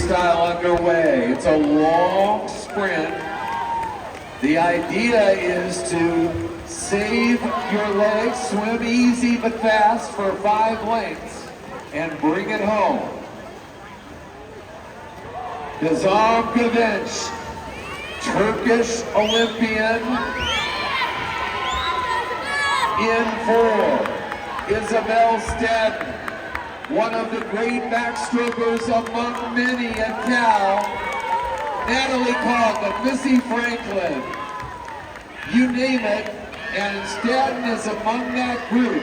freestyle underway. It's a long sprint. The idea is to save your legs, swim easy but fast for 5 lengths, and bring it home. Nizam Gönenç, Turkish Olympian, in 4. Isabel Stadden, one of the great backstrokers among many at Cal. Natalie Coughlin, Missy Franklin, you name it, and Stadden is among that group.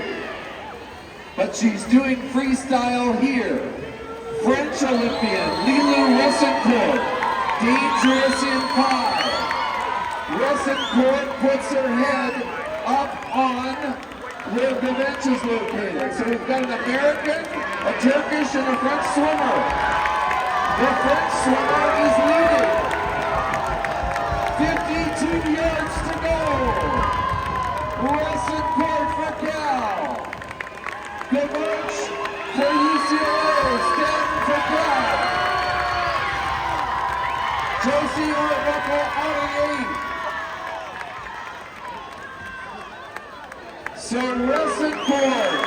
But she's doing freestyle here. French Olympian Lilou Wessencourt, dangerous in 5. Wessencourt puts her head up on where Gönenç is located. So we've got an American, a Turkish, and a French swimmer. The French swimmer is leading. 52 yards to go. Wessencourt for Cal. Gönenç for UCLA. Stadden for Cal. Josie Arbuckle out of 8. So Wessencourt